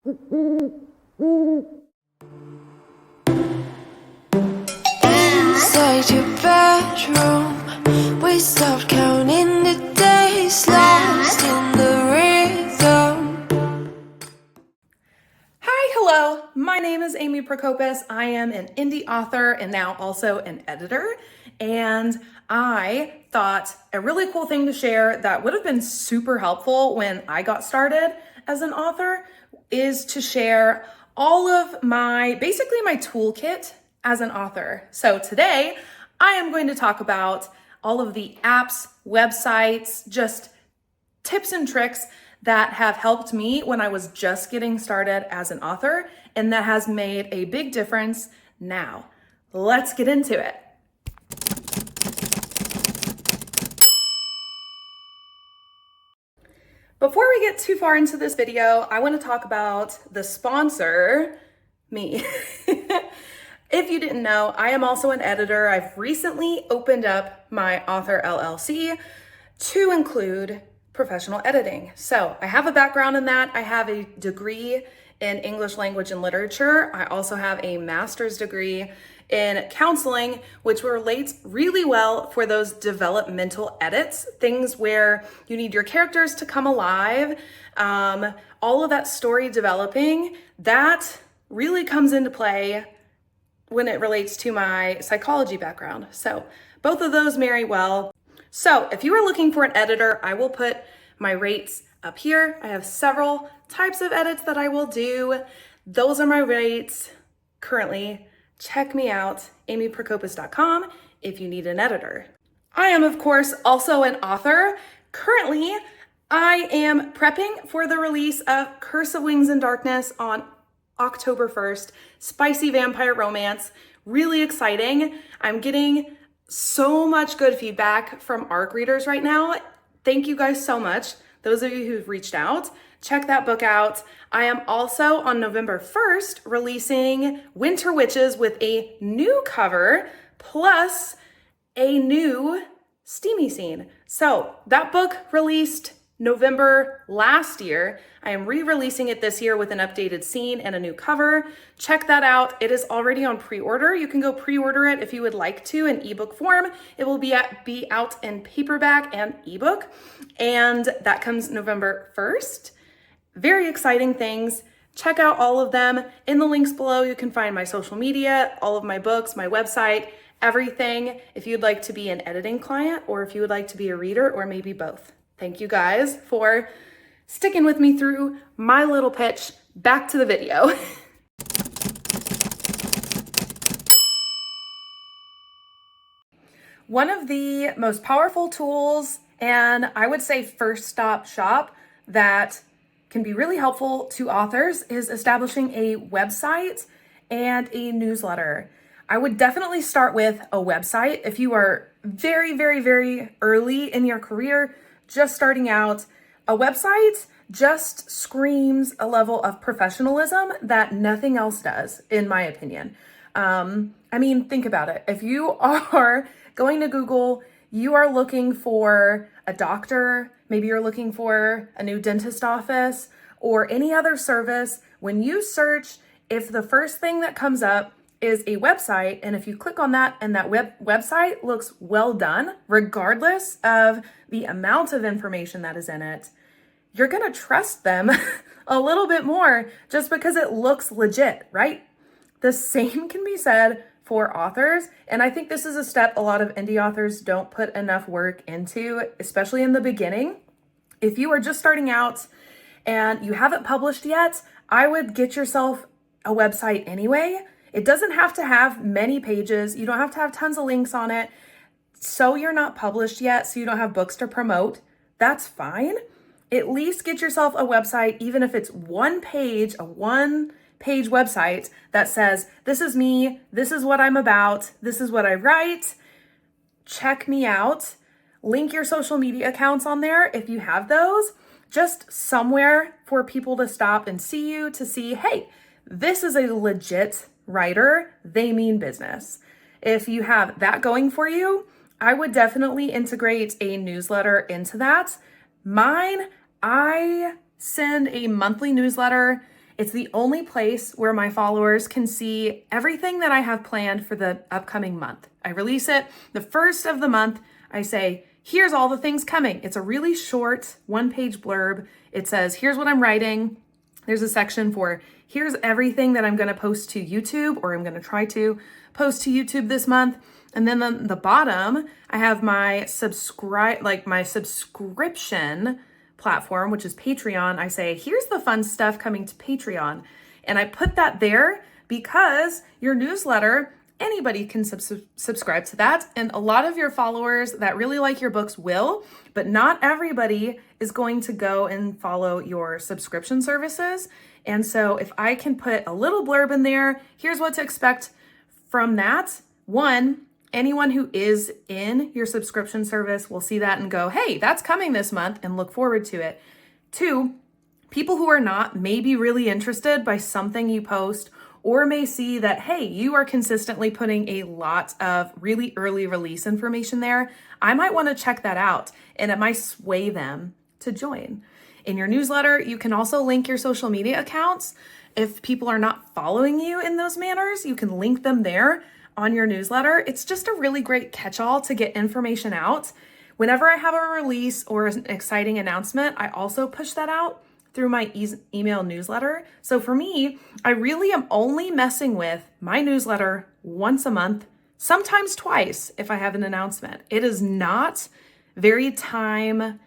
Inside your bedroom, we stopped counting the days, lost in the rhythm. Hi, hello. My name is Amy Prokopis. I am an indie author and now also an editor. And I thought a really cool thing to share that would have been super helpful when I got started as an author is to share all of basically my toolkit as an author. So today I am going to talk about all of the apps, websites, just tips and tricks that have helped me when I was just getting started as an author, and that has made a big difference now. Let's get into it. Before we get too far into this video, I want to talk about the sponsor, me. If you didn't know, I am also an editor. I've recently opened up my Author LLC to include professional editing. So I have a background in that. I have a degree in English language and literature. I also have a master's degree in counseling, which relates really well for those developmental edits, things where you need your characters to come alive. All of that story developing, that really comes into play when it relates to my psychology background. So both of those marry well. So if you are looking for an editor, I will put my rates up here. I have several types of edits that I will do. Those are my rates currently. Check me out, amyprokopis.com, if you need an editor. I am, of course, also an author. Currently, I am prepping for the release of Curse of Wings and Darkness on October 1st, spicy vampire romance, really exciting. I'm getting so much good feedback from ARC readers right now. Thank you guys so much. Those of you who've reached out, check that book out. I am also on November 1st releasing Winter Witches with a new cover plus a new steamy scene. So that book released November last year. I am re-releasing it this year with an updated scene and a new cover. Check that out. It is already on pre-order. You can go pre-order it if you would like to in ebook form. It will be out in paperback and ebook, and that comes November 1st. Very exciting things. Check out all of them. In the links below, you can find my social media, all of my books, my website, everything. If you'd like to be an editing client or if you would like to be a reader or maybe both. Thank you guys for sticking with me through my little pitch. Back to the video. One of the most powerful tools, and I would say first stop shop, that can be really helpful to authors is establishing a website and a newsletter. I would definitely start with a website if you are very, very, very early in your career, just starting out. A website just screams a level of professionalism that nothing else does, in my opinion. Think about it. If you are going to Google, you are looking for a doctor, maybe you're looking for a new dentist office or any other service. When you search, if the first thing that comes up is a website, and if you click on that and that website looks well done, regardless of the amount of information that is in it, you're gonna trust them a little bit more just because it looks legit, right? The same can be said for authors, and I think this is a step a lot of indie authors don't put enough work into, especially in the beginning. If you are just starting out and you haven't published yet, I would get yourself a website anyway. It doesn't have to have many pages. You don't have to have tons of links on it. So you're not published yet, so you don't have books to promote. That's fine. At least get yourself a website, even if it's one page, a one-page website that says, this is me, this is what I'm about, this is what I write, check me out. Link your social media accounts on there if you have those. Just somewhere for people to stop and see you, to see, hey, this is a legit writer, they mean business. If you have that going for you, I would definitely integrate a newsletter into that. Mine, I send a monthly newsletter. It's the only place where my followers can see everything that I have planned for the upcoming month. I release it the first of the month. I say, here's all the things coming. It's a really short one-page blurb. It says, here's what I'm writing. There's a section for, here's everything that I'm going to post to YouTube, or I'm going to try to post to YouTube this month. And then on the bottom, I have my subscription platform, which is Patreon. I say, here's the fun stuff coming to Patreon. And I put that there because your newsletter, anybody can subscribe to that. And a lot of your followers that really like your books will, but not everybody is going to go and follow your subscription services. And so if I can put a little blurb in there, here's what to expect from that. One, anyone who is in your subscription service will see that and go, hey, that's coming this month, and look forward to it. Two, people who are not may be really interested by something you post, or may see that, hey, you are consistently putting a lot of really early release information there. I might want to check that out, and it might sway them to join. In your newsletter, you can also link your social media accounts. If people are not following you in those manners, you can link them there on your newsletter. It's just a really great catch-all to get information out. Whenever I have a release or an exciting announcement, I also push that out through my email newsletter. So for me, I really am only messing with my newsletter once a month, sometimes twice if I have an announcement. It is not very time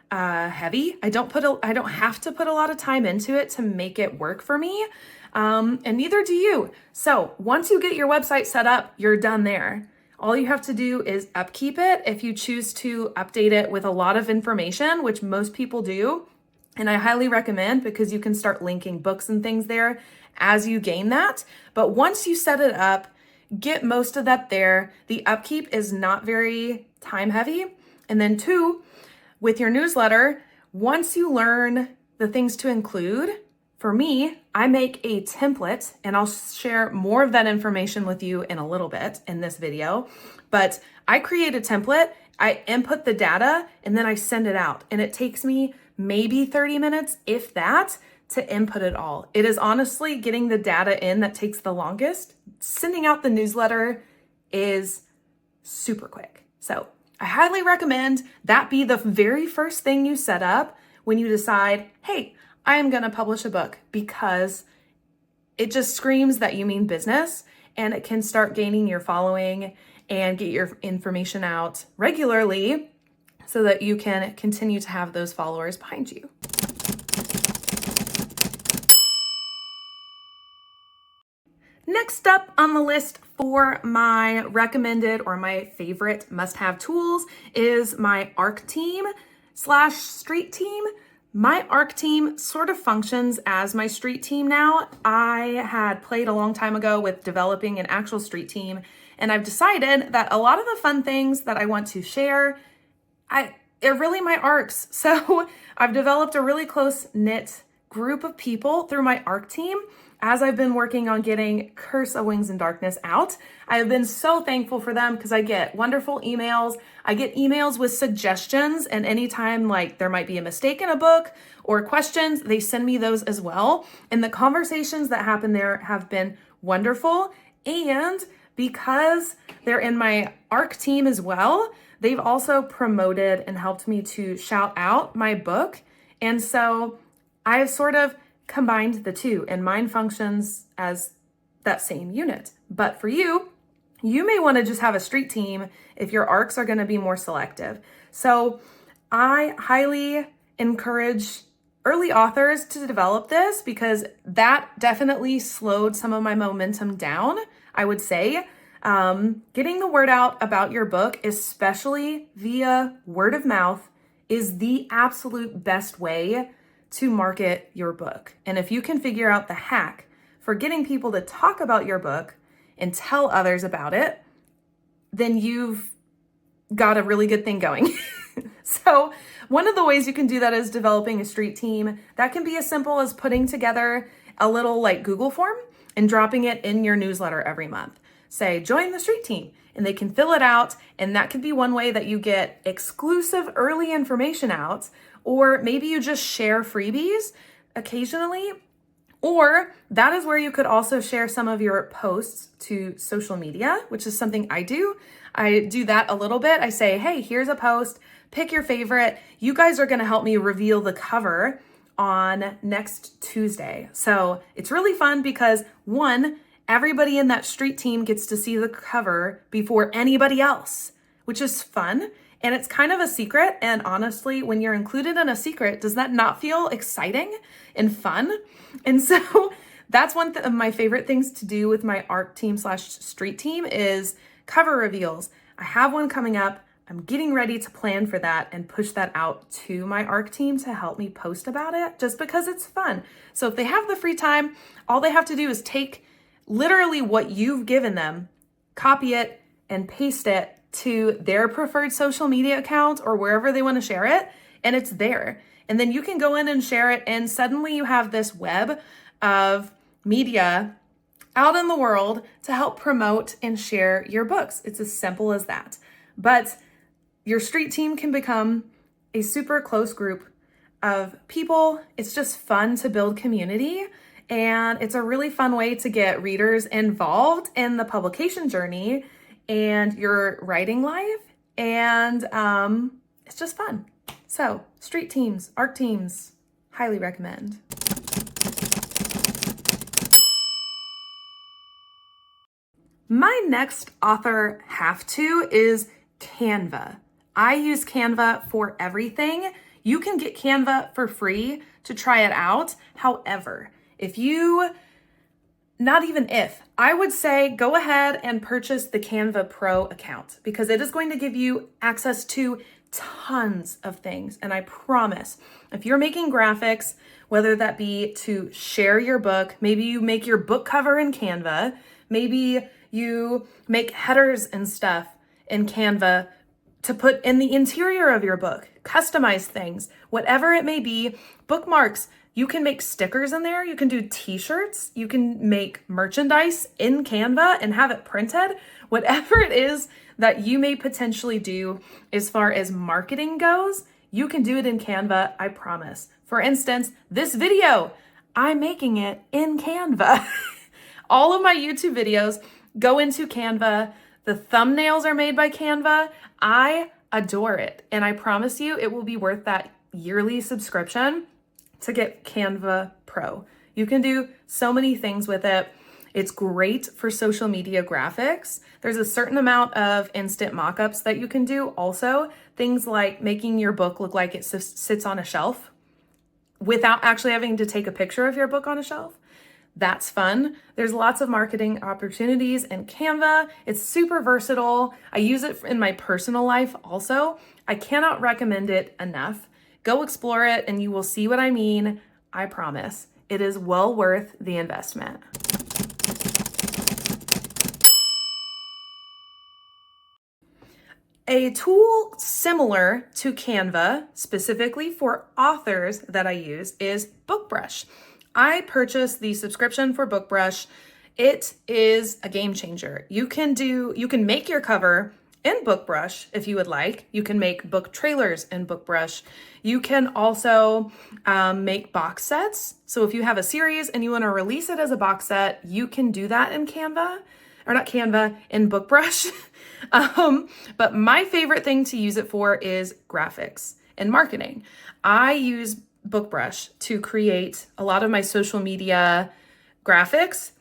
heavy. I don't have to put a lot of time into it to make it work for me. And neither do you. So once you get your website set up, you're done there. All you have to do is upkeep it. If you choose to update it with a lot of information, which most people do, and I highly recommend, because you can start linking books and things there as you gain that. But once you set it up, get most of that there. The upkeep is not very time heavy. And then two, with your newsletter, once you learn the things to include, for me, I make a template, and I'll share more of that information with you in a little bit in this video, but I create a template, I input the data, and then I send it out. And it takes me maybe 30 minutes, if that, to input it all. It is honestly getting the data in that takes the longest. Sending out the newsletter is super quick. So I highly recommend that be the very first thing you set up when you decide, hey, I am going to publish a book, because it just screams that you mean business, and it can start gaining your following and get your information out regularly so that you can continue to have those followers behind you. Next up on the list for my recommended or my favorite must-have tools is my ARC team / street team. My ARC team sort of functions as my street team now. I had played a long time ago with developing an actual street team, and I've decided that a lot of the fun things that I want to share, they're really my ARCs. So I've developed a really close-knit group of people through my ARC team. As I've been working on getting Curse of Wings and Darkness out, I have been so thankful for them, because I get wonderful emails. I get emails with suggestions, and anytime like there might be a mistake in a book or questions, they send me those as well. And the conversations that happen there have been wonderful. And because they're in my ARC team as well, they've also promoted and helped me to shout out my book. And so I've sort of combined the two, and mine functions as that same unit. But for you, you may want to just have a street team if your ARCs are going to be more selective. So I highly encourage early authors to develop this, because that definitely slowed some of my momentum down, I would say. Getting the word out about your book, especially via word of mouth, is the absolute best way to market your book. And if you can figure out the hack for getting people to talk about your book and tell others about it, then you've got a really good thing going. So one of the ways you can do that is developing a street team. That can be as simple as putting together a little like Google form and dropping it in your newsletter every month. Say, join the street team, and they can fill it out. And that could be one way that you get exclusive early information out. Or maybe you just share freebies occasionally Or that is where you could also share some of your posts to social media, which is something I do. I do that a little bit. I say, hey, here's a post, pick your favorite. You guys are going to help me reveal the cover on next Tuesday. So it's really fun because one, everybody in that street team gets to see the cover before anybody else, which is fun. And it's kind of a secret. And honestly, when you're included in a secret, does that not feel exciting and fun? And so that's one of my favorite things to do with my art team / street team is cover reveals. I have one coming up. I'm getting ready to plan for that and push that out to my ARC team to help me post about it just because it's fun. So if they have the free time, all they have to do is take literally what you've given them, copy it and paste it to their preferred social media account or wherever they want to share it, and it's there. And then you can go in and share it, and suddenly you have this web of media out in the world to help promote and share your books. It's as simple as that. But your street team can become a super close group of people. It's just fun to build community, and it's a really fun way to get readers involved in the publication journey and your writing life, and it's just fun. So street teams, ARC teams, highly recommend. My next author have-to is Canva. I use Canva for everything. You can get Canva for free to try it out. However, I would say go ahead and purchase the Canva Pro account because it is going to give you access to tons of things. And I promise, if you're making graphics, whether that be to share your book, maybe you make your book cover in Canva, maybe you make headers and stuff in Canva to put in the interior of your book, customize things, whatever it may be, bookmarks. You can make stickers in there. You can do t-shirts. You can make merchandise in Canva and have it printed. Whatever it is that you may potentially do as far as marketing goes, you can do it in Canva, I promise. For instance, this video, I'm making it in Canva. All of my YouTube videos go into Canva. The thumbnails are made by Canva. I adore it. And I promise you it will be worth that yearly subscription to get Canva Pro. You can do so many things with it. It's great for social media graphics. There's a certain amount of instant mockups that you can do. Also, things like making your book look like it sits on a shelf without actually having to take a picture of your book on a shelf. That's fun. There's lots of marketing opportunities in Canva. It's super versatile. I use it in my personal life also. I cannot recommend it enough. Go explore it and you will see what I mean. I promise. It is well worth the investment. A tool similar to Canva, specifically for authors that I use, is Bookbrush. I purchased the subscription for Bookbrush. It is a game changer. You can make your cover in Bookbrush if you would like. You can make book trailers in Bookbrush. You can also make box sets. So if you have a series and you want to release it as a box set, you can do that in Canva, or not Canva, in Bookbrush. But my favorite thing to use it for is graphics and marketing. I use Bookbrush to create a lot of my social media graphics.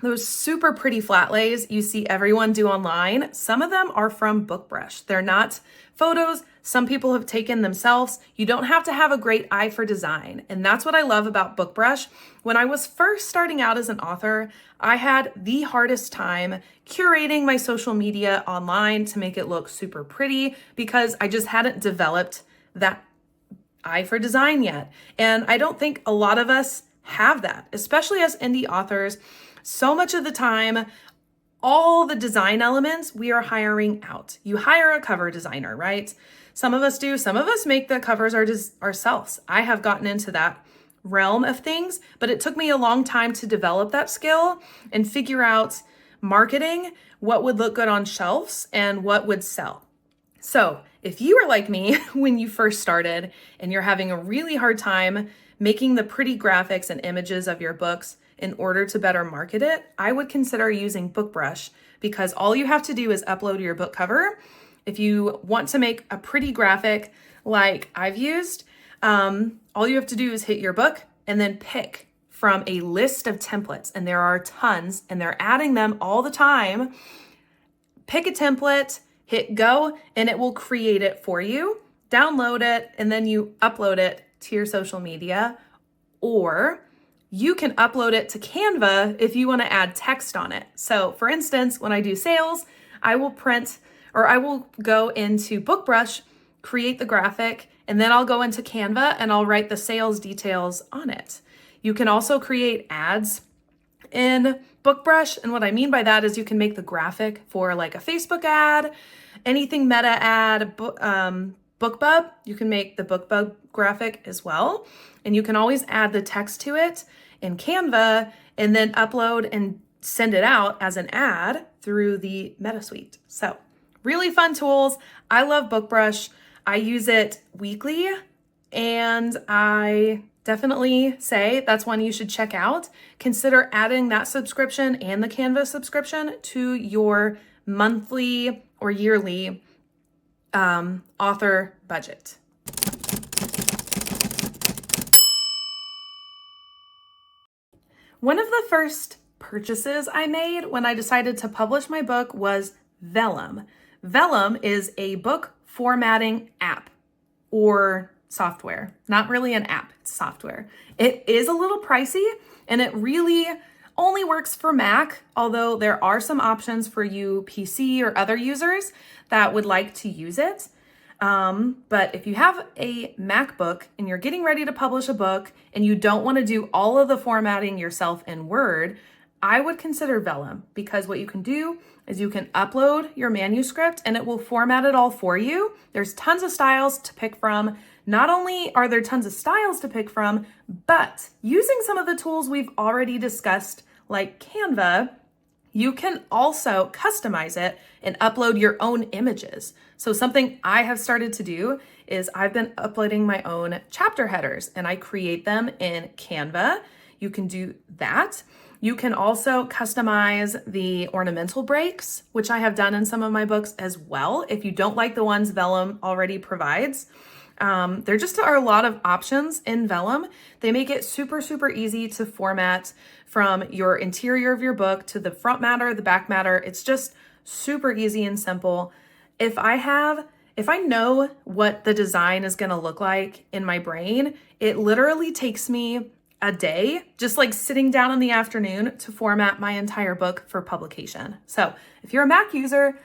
Those super pretty flat lays you see everyone do online, some of them are from Bookbrush. They're not photos. Some people have taken themselves. You don't have to have a great eye for design. And that's what I love about Bookbrush. When I was first starting out as an author, I had the hardest time curating my social media online to make it look super pretty because I just hadn't developed that eye for design yet. And I don't think a lot of us have that, especially as indie authors. So much of the time, all the design elements we are hiring out. You hire a cover designer, right? Some of us do. Some of us make the covers ourselves. I have gotten into that realm of things, but it took me a long time to develop that skill and figure out marketing, what would look good on shelves and what would sell. So if you are like me when you first started and you're having a really hard time making the pretty graphics and images of your books in order to better market it, I would consider using Bookbrush, because all you have to do is upload your book cover. If you want to make a pretty graphic like I've used, all you have to do is hit your book and then pick from a list of templates. And there are tons, and they're adding them all the time. Pick a template, hit go, and it will create it for you. Download it, and then you upload it to your social media. Or you can upload it to Canva if you want to add text on it. So for instance, when I do sales, I will go into Bookbrush, create the graphic, and then I'll go into Canva and I'll write the sales details on it. You can also create ads in Bookbrush. And what I mean by that is you can make the graphic for like a Facebook ad, anything meta ad, BookBub. You can make the BookBub graphic as well. And you can always add the text to it in Canva and then upload and send it out as an ad through the Meta Suite. So really fun tools. I love Bookbrush. I use it weekly, and I definitely say that's one you should check out. Consider adding that subscription and the Canva subscription to your monthly or yearly author budget. One of the first purchases I made when I decided to publish my book was Vellum. Vellum is a book formatting app or software. Not really an app, it's software. It is a little pricey, and it really only works for Mac, although there are some options for you PC or other users that would like to use it. But if you have a MacBook and you're getting ready to publish a book and you don't want to do all of the formatting yourself in Word, I would consider Vellum, because what you can do is you can upload your manuscript and it will format it all for you. There's tons of styles to pick from. Not only are there tons of styles to pick from, but using some of the tools we've already discussed, like Canva, you can also customize it and upload your own images. So something I have started to do is I've been uploading my own chapter headers, and I create them in Canva. You can do that. You can also customize the ornamental breaks, which I have done in some of my books as well, if you don't like the ones Vellum already provides. There just are a lot of options in Vellum. They make it super, super easy to format from your interior of your book to the front matter, the back matter. It's just super easy and simple. If I know what the design is going to look like in my brain, it literally takes me a day, just like sitting down in the afternoon, to format my entire book for publication. So if you're a Mac user,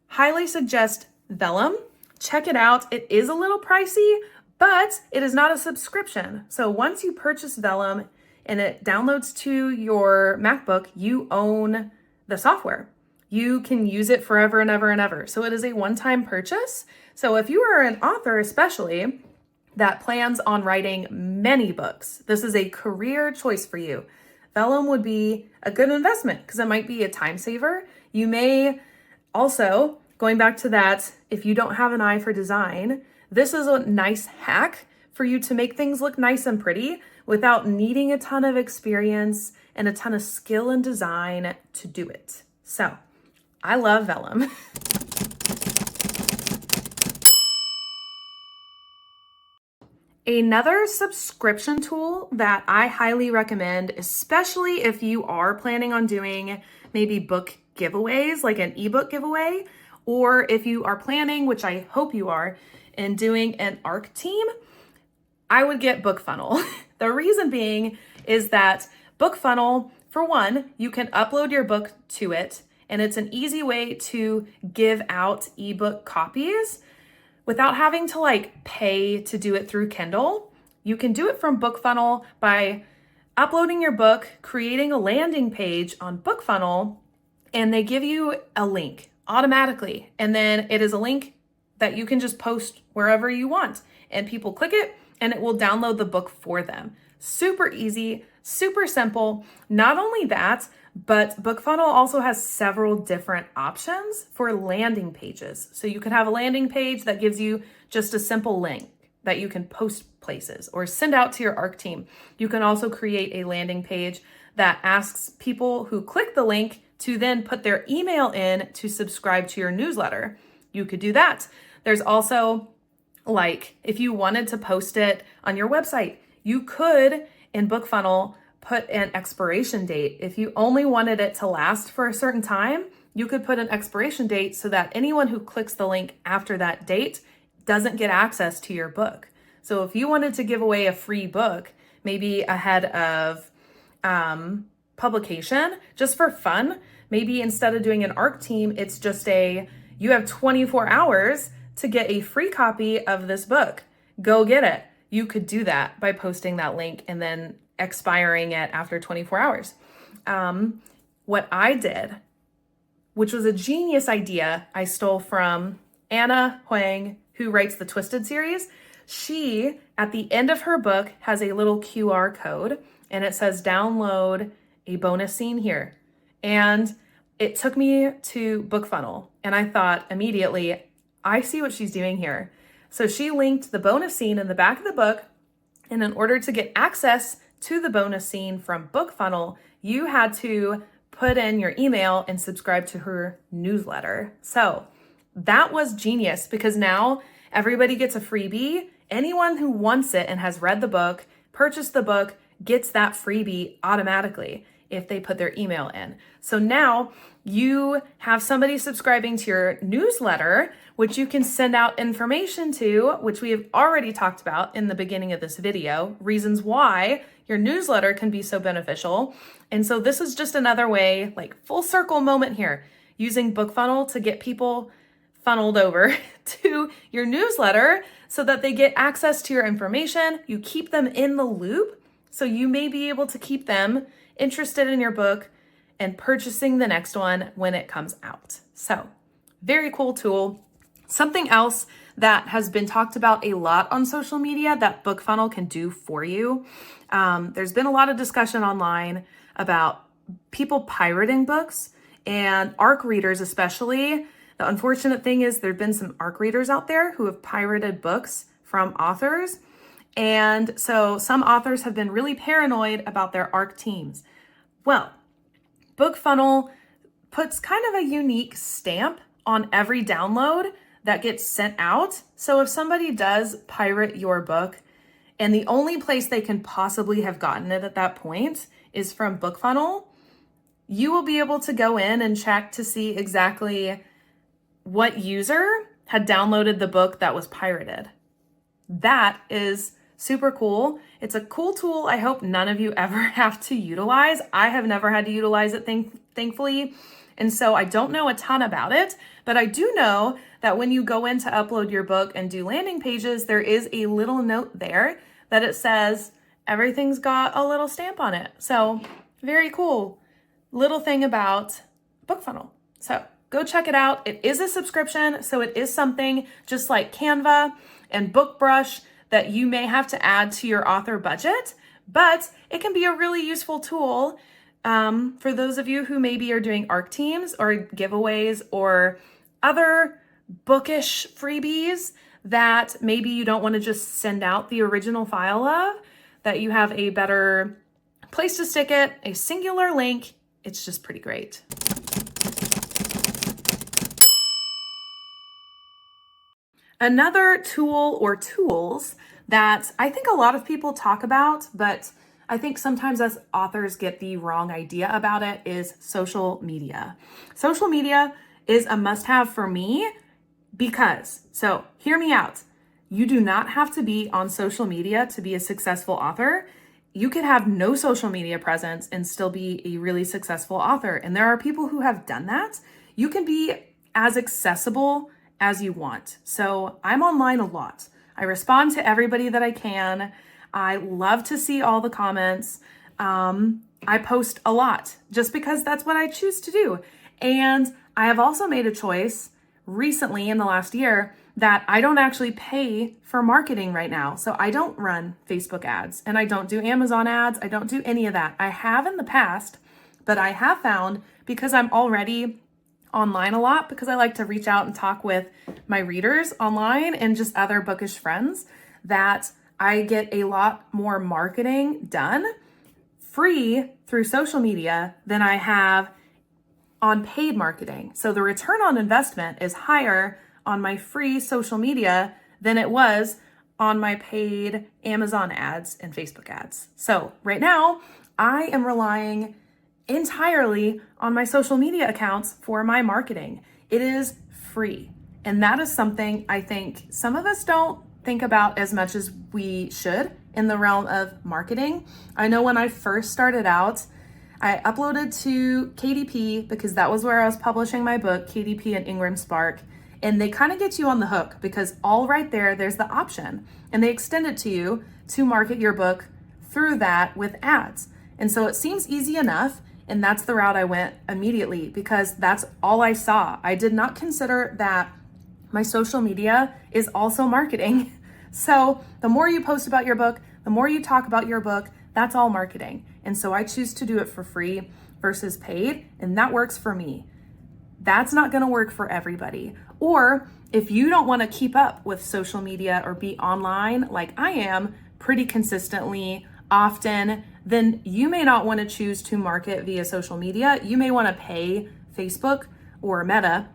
highly suggest Vellum. Check it out. It is a little pricey, but it is not a subscription. So once you purchase Vellum and it downloads to your MacBook, you own the software. You can use it forever and ever and ever. So it is a one-time purchase. So if you are an author, especially, that plans on writing many books, this is a career choice for you. Vellum would be a good investment because it might be a time saver. You may also, going back to that, if you don't have an eye for design, this is a nice hack for you to make things look nice and pretty without needing a ton of experience and a ton of skill and design to do it. So I love Vellum. Another subscription tool that I highly recommend, especially if you are planning on doing maybe book giveaways, like an ebook giveaway, or if you are planning, which I hope you are, in doing an ARC team, I would get Bookfunnel. The reason being is that Bookfunnel, for one, you can upload your book to it, and it's an easy way to give out ebook copies without having to pay to do it through Kindle. You can do it from Bookfunnel by uploading your book, creating a landing page on Bookfunnel, and they give you a link automatically. And then it is a link that you can just post wherever you want, and people click it and it will download the book for them. Super easy, super simple. Not only that, but Bookfunnel also has several different options for landing pages. So you could have a landing page that gives you just a simple link that you can post places or send out to your ARC team. You can also create a landing page that asks people who click the link to then put their email in to subscribe to your newsletter. You could do that. There's also, like, if you wanted to post it on your website, you could, in Bookfunnel, put an expiration date. If you only wanted it to last for a certain time, you could put an expiration date so that anyone who clicks the link after that date doesn't get access to your book. So if you wanted to give away a free book, maybe ahead of publication, just for fun, maybe instead of doing an ARC team, it's just you have 24 hours to get a free copy of this book. Go get it. You could do that by posting that link and then expiring it after 24 hours. What I did, which was a genius idea, I stole from Anna Huang, who writes the Twisted series. She, at the end of her book, has a little QR code and it says download a bonus scene here. And it took me to Bookfunnel and I thought immediately, I see what she's doing here. So she linked the bonus scene in the back of the book, and in order to get access to the bonus scene from Bookfunnel, you had to put in your email and subscribe to her newsletter. So that was genius because now everybody gets a freebie. Anyone who wants it and has read the book, purchased the book, gets that freebie automatically if they put their email in. So now you have somebody subscribing to your newsletter, which you can send out information to, which we have already talked about in the beginning of this video, reasons why your newsletter can be so beneficial. And so this is just another way, like full circle moment here, using Bookfunnel to get people funneled over to your newsletter so that they get access to your information. You keep them in the loop, so you may be able to keep them interested in your book and purchasing the next one when it comes out. So very cool tool. Something else that has been talked about a lot on social media that Bookfunnel can do for you. There's been a lot of discussion online about people pirating books and ARC readers especially. The unfortunate thing is there've been some ARC readers out there who have pirated books from authors. And so some authors have been really paranoid about their ARC teams. Well, Bookfunnel puts kind of a unique stamp on every download that gets sent out. So if somebody does pirate your book and the only place they can possibly have gotten it at that point is from Bookfunnel, you will be able to go in and check to see exactly what user had downloaded the book that was pirated. That is super cool. It's a cool tool I hope none of you ever have to utilize. I have never had to utilize it, thankfully. And so I don't know a ton about it, but I do know that when you go in to upload your book and do landing pages, there is a little note there that it says everything's got a little stamp on it. So very cool little thing about Bookfunnel. So go check it out. It is a subscription, so it is something just like Canva and Bookbrush that you may have to add to your author budget, but it can be a really useful tool for those of you who maybe are doing ARC teams or giveaways or other bookish freebies that maybe you don't want to just send out the original file of, that you have a better place to stick it, a singular link. It's just pretty great. Another tool or tools that I think a lot of people talk about, but I think sometimes us authors get the wrong idea about it, is social media. Social media is a must-have for me because, so hear me out, you do not have to be on social media to be a successful author. You could have no social media presence and still be a really successful author. And there are people who have done that. You can be as accessible as you want. So I'm online a lot. I respond to everybody that I can. I love to see all the comments. I post a lot just because that's what I choose to do. And I have also made a choice recently in the last year that I don't actually pay for marketing right now. So I don't run Facebook ads and I don't do Amazon ads. I don't do any of that. I have in the past, but I have found, because I'm already online a lot, because I like to reach out and talk with my readers online and just other bookish friends, that I get a lot more marketing done free through social media than I have on paid marketing. So the return on investment is higher on my free social media than it was on my paid Amazon ads and Facebook ads. So right now, I am relying entirely on my social media accounts for my marketing. It is free. And that is something I think some of us don't think about as much as we should in the realm of marketing. I know when I first started out, I uploaded to KDP because that was where I was publishing my book, KDP and Ingram Spark. And they kind of get you on the hook because all right there's the option. And they extend it to you to market your book through that with ads. And so it seems easy enough. And that's the route I went immediately because that's all I saw. I did not consider that my social media is also marketing. So the more you post about your book, the more you talk about your book, that's all marketing. And so I choose to do it for free versus paid, and that works for me. That's not gonna work for everybody. Or if you don't wanna keep up with social media or be online like I am pretty consistently, often, then you may not wanna choose to market via social media. You may wanna pay Facebook or Meta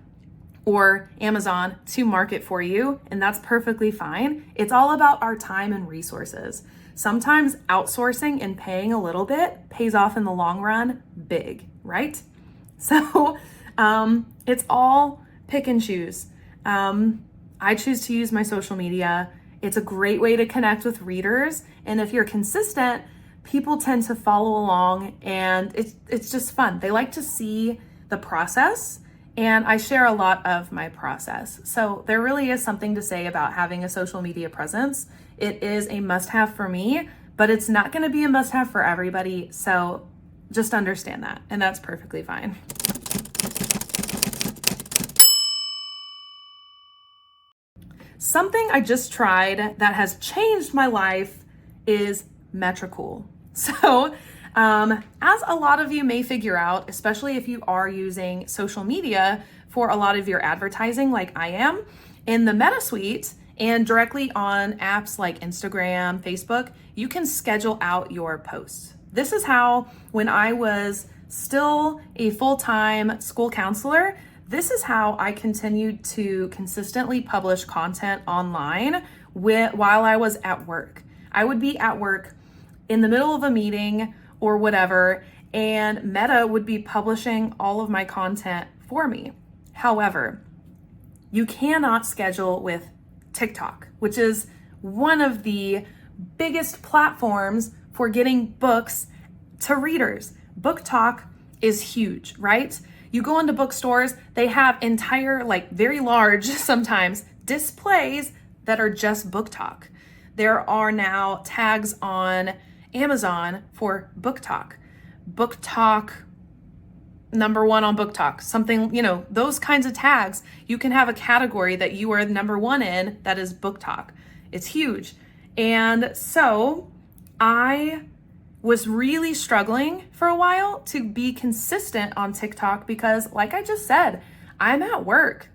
or Amazon to market for you, and that's perfectly fine. It's all about our time and resources. Sometimes outsourcing and paying a little bit pays off in the long run big, right? So it's all pick and choose. I choose to use my social media. It's a great way to connect with readers, and if you're consistent, people tend to follow along, and it's just fun. They like to see the process. And I share a lot of my process. So there really is something to say about having a social media presence. It is a must-have for me, but it's not gonna be a must-have for everybody. So just understand that, and that's perfectly fine. Something I just tried that has changed my life is Metricool. So as a lot of you may figure out, especially if you are using social media for a lot of your advertising like I am, in the Meta Suite and directly on apps like Instagram, Facebook, you can schedule out your posts. This is how, when I was still a full-time school counselor, this is how I continued to consistently publish content online while I was at work. I would be at work in the middle of a meeting or whatever, and Meta would be publishing all of my content for me. However, you cannot schedule with TikTok, which is one of the biggest platforms for getting books to readers. Book Talk is huge, right? You go into bookstores, they have entire, like very large sometimes, displays that are just Book Talk. There are now tags on Amazon for Book Talk. Book Talk #1 on Book Talk, something, those kinds of tags. You can have a category that you are #1 in that is Book Talk. It's huge. And so I was really struggling for a while to be consistent on TikTok because, like I just said, I'm at work.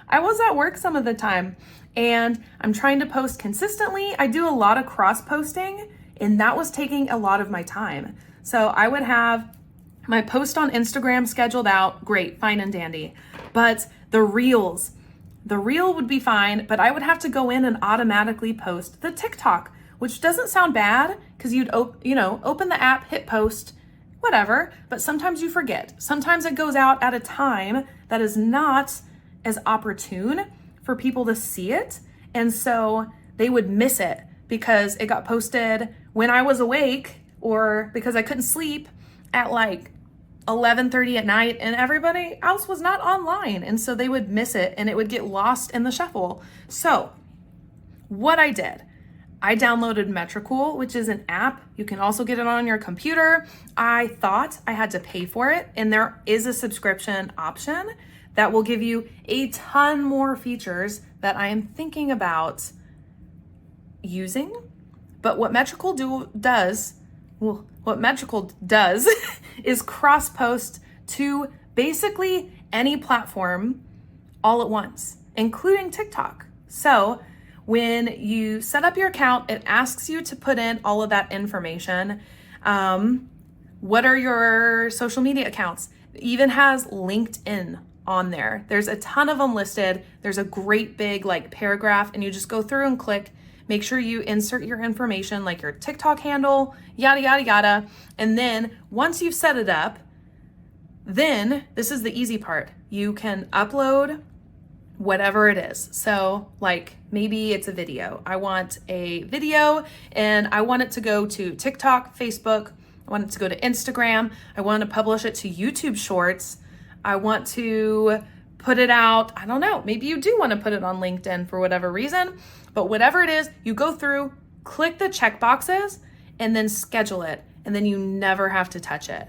I was at work some of the time, and I'm trying to post consistently. I do a lot of cross posting, and that was taking a lot of my time. So I would have my post on Instagram scheduled out, great, fine and dandy. But the reel would be fine, but I would have to go in and automatically post the TikTok, which doesn't sound bad because you'd open the app, hit post, whatever, but sometimes you forget. Sometimes it goes out at a time that is not as opportune for people to see it. And so they would miss it because it got posted when I was awake or because I couldn't sleep at like 11:30 at night and everybody else was not online. And so they would miss it and it would get lost in the shuffle. So what I did, I downloaded Metricool, which is an app. You can also get it on your computer. I thought I had to pay for it, and there is a subscription option that will give you a ton more features that I am thinking about using. But what Metricool does is cross-post to basically any platform all at once, including TikTok. So When you set up your account, it asks you to put in all of that information. What are your social media accounts? It even has LinkedIn on there. There's a ton of them listed. There's a great big like paragraph, and you just go through and click. Make sure you insert your information like your TikTok handle, yada, yada, yada. And then once you've set it up, then this is the easy part. You can upload whatever it is. So like maybe it's a video. I want a video and I want it to go to TikTok, Facebook. I want it to go to Instagram. I want to publish it to YouTube Shorts. I want to put it out. I don't know. Maybe you do want to put it on LinkedIn for whatever reason, but whatever it is, you go through, click the check boxes, and then schedule it. And then you never have to touch it.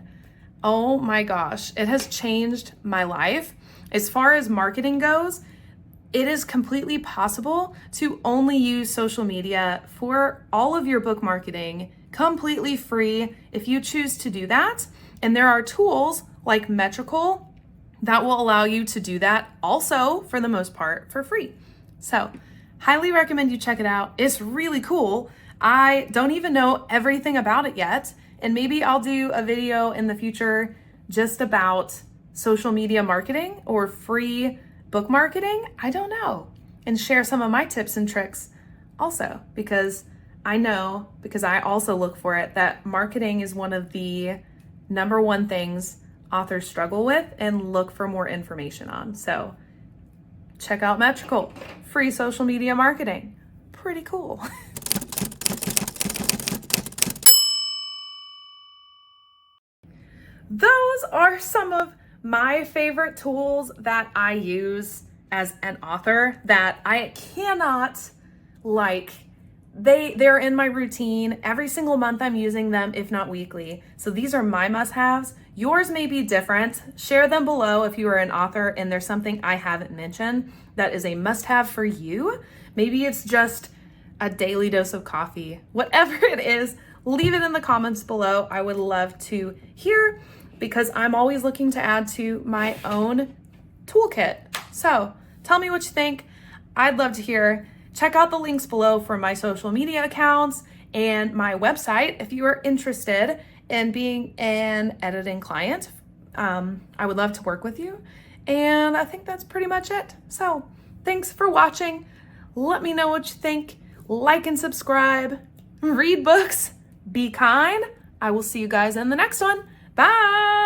Oh my gosh. It has changed my life. As far as marketing goes, it is completely possible to only use social media for all of your book marketing completely free if you choose to do that. And there are tools like Metrical that will allow you to do that also, for the most part, for free. So highly recommend you check it out. It's really cool. I don't even know everything about it yet. And maybe I'll do a video in the future just about social media marketing or free book marketing. I don't know. And share some of my tips and tricks also, because I know, because I also look for it, that marketing is one of the number one things authors struggle with and look for more information on. So check out Metrical, free social media marketing. Pretty cool. Those are some of my favorite tools that I use as an author that I cannot they're in my routine. Every single month I'm using them, if not weekly. So these are my must-haves. Yours may be different. Share them below if you are an author and there's something I haven't mentioned that is a must-have for you. Maybe it's just a daily dose of coffee. Whatever it is, leave it in the comments below. I would love to hear, because I'm always looking to add to my own toolkit. So tell me what you think. I'd love to hear. Check out the links below for my social media accounts and my website if you are interested in being an editing client. I would love to work with you. And I think that's pretty much it. So thanks for watching. Let me know what you think. Like and subscribe. Read books. Be kind. I will see you guys in the next one. Bye.